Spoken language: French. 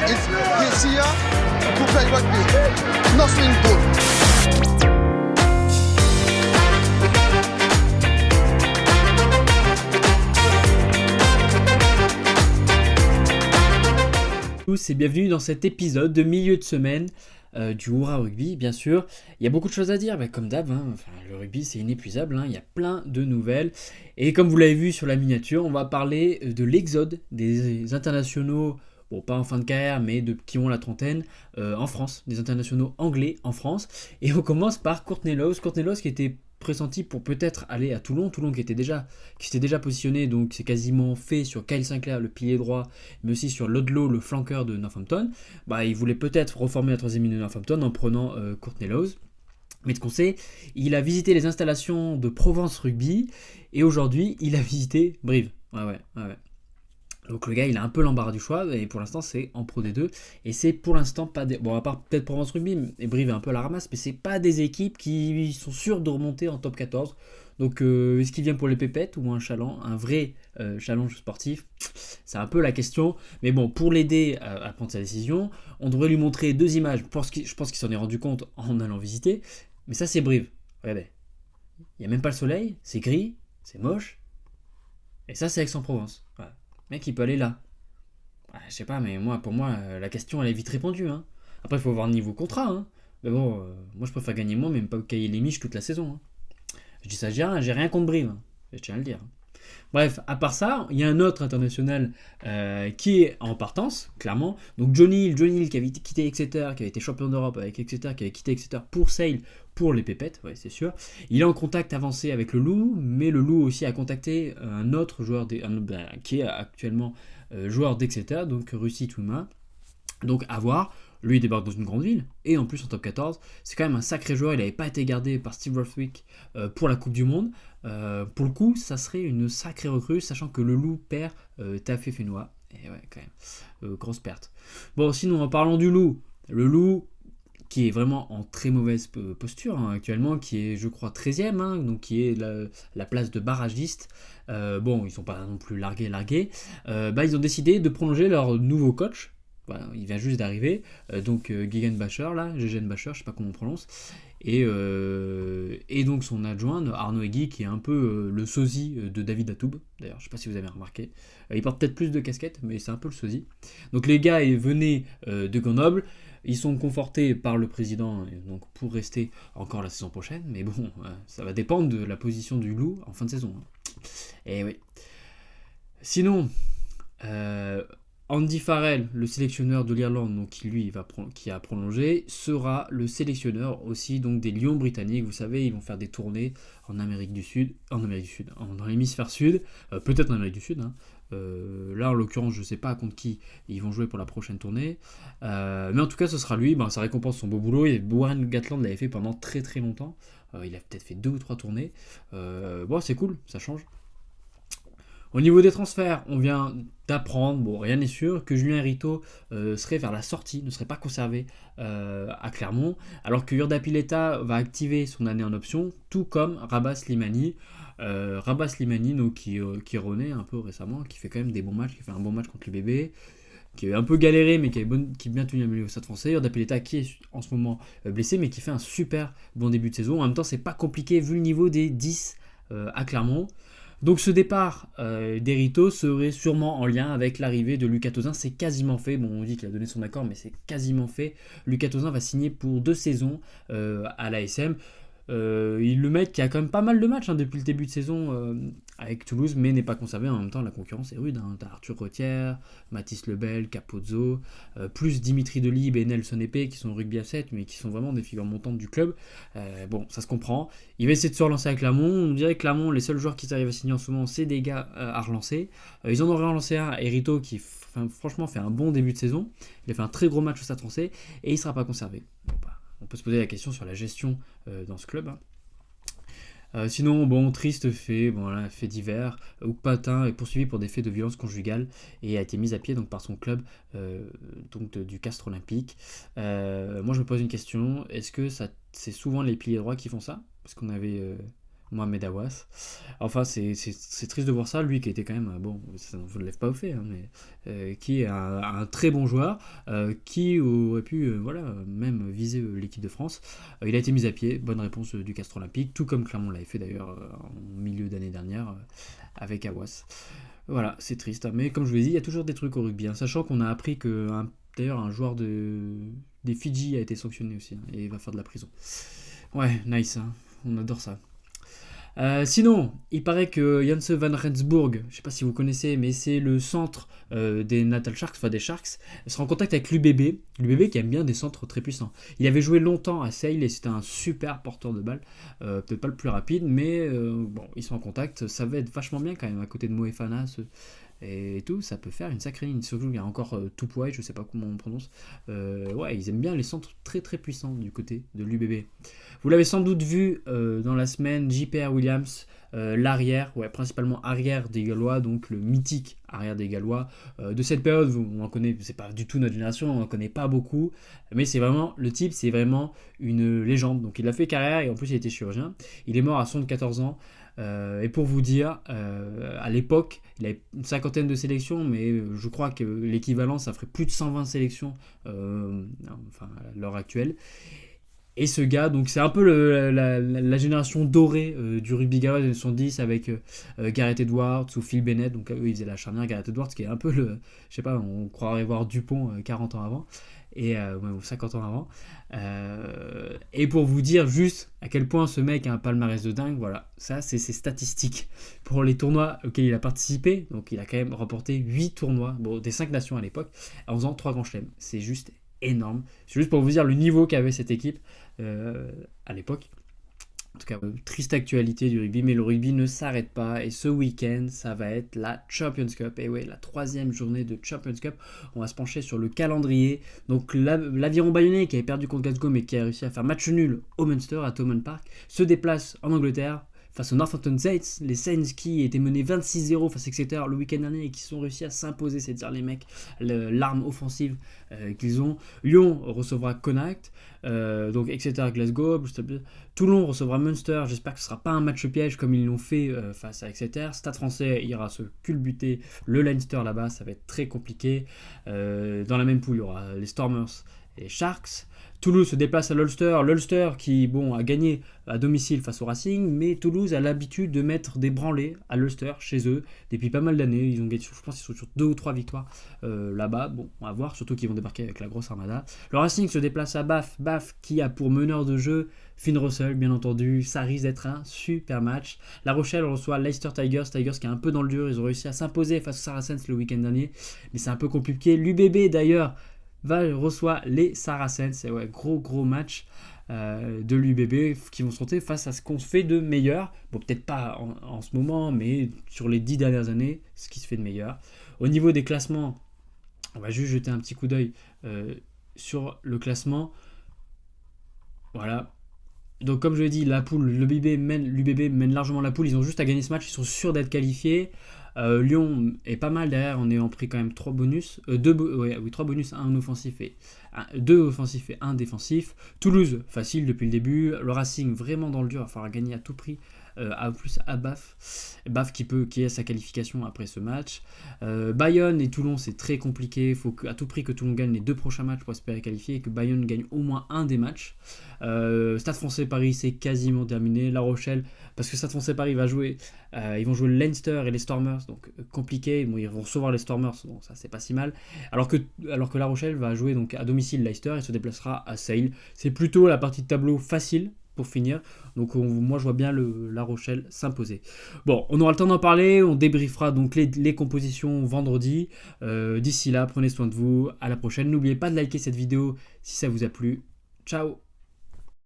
It's this here to play rugby. Nothing good. Tous et bienvenue dans cet épisode de milieu de semaine du Hourra Rugby, bien sûr. Il y a beaucoup de choses à dire, mais comme d'hab, le rugby c'est inépuisable, il y a plein de nouvelles. Et comme vous l'avez vu sur la miniature, on va parler de l'exode des internationaux, bon pas en fin de carrière, mais qui ont la trentaine en France, des internationaux anglais en France. Et on commence par Courtney Lawes qui était pressenti pour peut-être aller à Toulon qui s'était déjà positionné, donc c'est quasiment fait sur Kyle Sinclair, le pilier droit, mais aussi sur Ludlow, le flanqueur de Northampton. Il voulait peut-être reformer la troisième ligne de Northampton en prenant Courtney Lawes. Mais de ce qu'on sait, il a visité les installations de Provence Rugby et aujourd'hui il a visité Brive. Ouais. Donc le gars il a un peu l'embarras du choix et pour l'instant c'est en Pro D2 et c'est pour l'instant pas des... Bon à part peut-être Provence Rugby et Brive est un peu à la ramasse, mais c'est pas des équipes qui sont sûres de remonter en top 14. Donc est-ce qu'il vient pour les pépettes ou un vrai challenge sportif? C'est un peu la question, mais bon, pour l'aider à prendre sa décision, on devrait lui montrer deux images. Je pense qu'il s'en est rendu compte en allant visiter, mais ça c'est Brive. Regardez, il n'y a même pas le soleil, c'est gris, c'est moche, et ça c'est Aix-en-Provence. Voilà. Mec, il peut aller là. Je sais pas, mais pour moi, la question, elle est vite répondue. Après, il faut voir le niveau contrat. Mais bon, moi, je préfère gagner moins, mais même pas cahier les miches toute la saison. Je dis ça, j'ai rien contre Brive. Je tiens à le dire. Bref, à part ça, il y a un autre international qui est en partance, clairement. Donc Johnny Hill qui avait quitté Exeter, qui avait été champion d'Europe avec Exeter, qui avait quitté Exeter pour Sale, pour les pépettes, ouais, c'est sûr. Il est en contact avancé avec le Loup, mais le Loup aussi a contacté un autre joueur qui est actuellement joueur d'Exeter, donc Russi Twima. Donc à voir. Lui, il débarque dans une grande ville, et en plus en top 14, c'est quand même un sacré joueur. Il n'avait pas été gardé par Steve Rothwick pour la Coupe du Monde. Pour le coup, ça serait une sacrée recrue, sachant que le Loup perd Tafé Fenois. Et ouais, quand même, grosse perte. Bon, sinon, en parlant du Loup, le Loup, qui est vraiment en très mauvaise posture actuellement, qui est, je crois, 13e, donc qui est la place de barragiste. Bon, ils ne sont pas non plus largués. Ils ont décidé de prolonger leur nouveau coach. Voilà, il vient juste d'arriver, donc Gegen Bacher, je sais pas comment on prononce, et donc son adjoint Arnaud Egui, qui est un peu le sosie de David Atoub, d'ailleurs je sais pas si vous avez remarqué, il porte peut-être plus de casquettes, mais c'est un peu le sosie. Donc les gars venaient de Grenoble, ils sont confortés par le président donc pour rester encore la saison prochaine, mais bon, ça va dépendre de la position du Loup en fin de saison. Et oui. Sinon, Andy Farrell, le sélectionneur de l'Irlande, donc qui a prolongé, sera le sélectionneur aussi donc des Lions britanniques. Vous savez, ils vont faire des tournées en Amérique du Sud, dans l'hémisphère sud, peut-être en Amérique du Sud. Là, en l'occurrence, je ne sais pas contre qui ils vont jouer pour la prochaine tournée, mais en tout cas, ce sera lui. Ça récompense son beau boulot. Et Warren Gatland l'avait fait pendant très très longtemps. Il a peut-être fait 2 ou 3 tournées. C'est cool, ça change. Au niveau des transferts, on vient d'apprendre, rien n'est sûr, que Julien Rito serait vers la sortie, ne serait pas conservé à Clermont, alors que Yurda Pileta va activer son année en option, tout comme Rabah Slimani. Donc, qui renaît un peu récemment, qui fait quand même des bons matchs, qui fait un bon match contre le bébé, qui a un peu galéré, mais qui a bien tenu le milieu au Stade Français. Yurda Pileta qui est en ce moment blessé, mais qui fait un super bon début de saison. En même temps, c'est pas compliqué vu le niveau des 10 à Clermont. Donc ce départ d'Erito serait sûrement en lien avec l'arrivée de Lucas Tozin. C'est quasiment fait. Bon, on dit qu'il a donné son accord, mais c'est quasiment fait. Lucas Tozin va signer pour 2 saisons à l'ASM. Le mec qui a quand même pas mal de matchs depuis le début de saison avec Toulouse, mais n'est pas conservé. En même temps, la concurrence est rude. T'as Arthur Retière, Mathis Lebel, Capozzo, plus Dimitri Delibes et Nelson Épée qui sont rugby à 7, mais qui sont vraiment des figures montantes du club. Ça se comprend. Il va essayer de se relancer avec Clermont. On dirait que Clermont, les seuls joueurs qui arrivent à signer en ce moment, c'est des gars à relancer. Ils en auraient relancé un, Erito, qui franchement fait un bon début de saison. Il a fait un très gros match au Stade Français et il ne sera pas conservé. On peut se poser la question sur la gestion dans ce club. Sinon, triste fait divers. Ouk Patin est poursuivi pour des faits de violence conjugale et a été mis à pied par son club du Castres Olympique. Moi, je me pose une question. Est-ce que c'est souvent les piliers droits qui font ça? Parce qu'on avait Mohamed Awas. Enfin, c'est triste de voir ça, lui qui était quand même, bon, ça ne vous lève pas au fait, hein, mais qui est un très bon joueur, qui aurait pu, voilà, même viser l'équipe de France. Il a été mis à pied, bonne réponse du Castres Olympique, tout comme Clermont l'avait fait d'ailleurs en milieu d'année dernière avec Awas. Voilà, c'est triste, hein, mais comme je vous l'ai dit, il y a toujours des trucs au rugby, hein, sachant qu'on a appris que, d'ailleurs, un joueur des Fidji a été sanctionné aussi, hein, et va faire de la prison. Ouais, nice, hein, on adore ça. Sinon, il paraît que Janse van Rensburg, je ne sais pas si vous connaissez, mais c'est le centre des Natal Sharks, enfin des Sharks, sera en contact avec l'UBB. L'UBB qui aime bien des centres très puissants. Il avait joué longtemps à Sale et c'était un super porteur de balle. Peut-être pas le plus rapide, mais bon, ils sont en contact. Ça va être vachement bien quand même à côté de Moefana et tout. Ça peut faire une sacrée ligne. Surtout qu'il y a encore Tupouai, je ne sais pas comment on prononce. Ouais, ils aiment bien les centres très très puissants du côté de l'UBB. Vous l'avez sans doute vu dans la semaine, J.P.R. Williams, l'arrière, ouais, principalement arrière des Gallois, donc le mythique arrière des Gallois. De cette période, on en connaît, c'est pas du tout notre génération, on en connaît pas beaucoup, mais c'est vraiment, le type, c'est vraiment une légende. Donc il a fait carrière et en plus il était chirurgien. Il est mort à 74 ans. Et pour vous dire, à l'époque, il avait une cinquantaine de sélections, mais je crois que l'équivalent, ça ferait plus de 120 sélections enfin, à l'heure actuelle. Et ce gars, donc c'est un peu la génération dorée du rugby gallois des années 70 avec Gareth Edwards ou Phil Bennett. Donc eux, ils faisaient la charnière. Gareth Edwards qui est un peu le... Je sais pas, on croirait voir Dupont 40 ans avant. Et, ou 50 ans avant. Et pour vous dire juste à quel point ce mec a un palmarès de dingue, voilà, ça c'est ses statistiques. Pour les tournois auxquels il a participé, donc il a quand même remporté 8 tournois, bon, des 5 nations à l'époque, en faisant 3 grands chelems. C'est juste énorme. C'est juste pour vous dire le niveau qu'avait cette équipe à l'époque. En tout cas, triste actualité du rugby, mais le rugby ne s'arrête pas. Et ce week-end, ça va être la Champions Cup. Et ouais, la 3e journée de Champions Cup. On va se pencher sur le calendrier. Donc l'Aviron Bayonnais, qui avait perdu contre Glasgow, mais qui a réussi à faire match nul au Munster, à Thomond Park, se déplace en Angleterre face aux Northampton Saints. Les Saints qui étaient menés 26-0 face à Exeter le week-end dernier et qui sont réussi à s'imposer, c'est-à-dire les mecs, l'arme offensive qu'ils ont. Lyon recevra Connacht. Donc Exeter Glasgow, Toulon recevra Munster, j'espère que ce ne sera pas un match piège comme ils l'ont fait face à Exeter. Stade Français ira se culbuter le Leinster là-bas, ça va être très compliqué. Dans la même poule, il y aura les Stormers et les Sharks. Toulouse se déplace à l'Ulster. L'Ulster qui a gagné à domicile face au Racing, mais Toulouse a l'habitude de mettre des branlées à l'Ulster chez eux depuis pas mal d'années. Ils ont gagné, je pense qu'ils sont sur 2 ou 3 victoires là-bas. Bon, on va voir, surtout qu'ils vont débarquer avec la grosse armada. Le Racing se déplace à Bath qui a pour meneur de jeu Finn Russell, bien entendu. Ça risque d'être un super match. La Rochelle reçoit Leicester Tigers qui est un peu dans le dur. Ils ont réussi à s'imposer face aux Saracens le week-end dernier, mais c'est un peu compliqué. L'UBB d'ailleurs reçoit les Saracens. C'est ouais, gros match de l'UBB qui vont se retrouver face à ce qu'on se fait de meilleur. Bon, peut-être pas en ce moment, mais sur les 10 dernières années, ce qui se fait de meilleur. Au niveau des classements, on va juste jeter un petit coup d'œil sur le classement. Voilà. Donc comme je l'ai dit, la poule, l'UBB mène largement la poule. Ils ont juste à gagner ce match, ils sont sûrs d'être qualifiés. Lyon est pas mal derrière en ayant pris quand même 3 bonus. 3 bonus, 1 offensif et 2 offensifs et 1 défensif. Toulouse, facile depuis le début. Le Racing, vraiment dans le dur, il va falloir gagner à tout prix. Plus à Bath qui a sa qualification après ce match. Bayonne et Toulon, c'est très compliqué. Il faut à tout prix que Toulon gagne les 2 prochains matchs pour espérer qualifier et que Bayonne gagne au moins un des matchs. Stade Français Paris, c'est quasiment terminé. La Rochelle, parce que Stade Français Paris va jouer, ils vont jouer le Leinster et les Stormers, donc compliqué. Bon, ils vont recevoir les Stormers, donc ça c'est pas si mal. Alors que La Rochelle va jouer donc à domicile Leicester et se déplacera à Sale. C'est plutôt la partie de tableau facile pour finir. Donc moi je vois bien La Rochelle s'imposer. Bon, on aura le temps d'en parler, on débriefera donc les compositions vendredi. D'ici là, prenez soin de vous, à la prochaine. N'oubliez pas de liker cette vidéo si ça vous a plu. Ciao.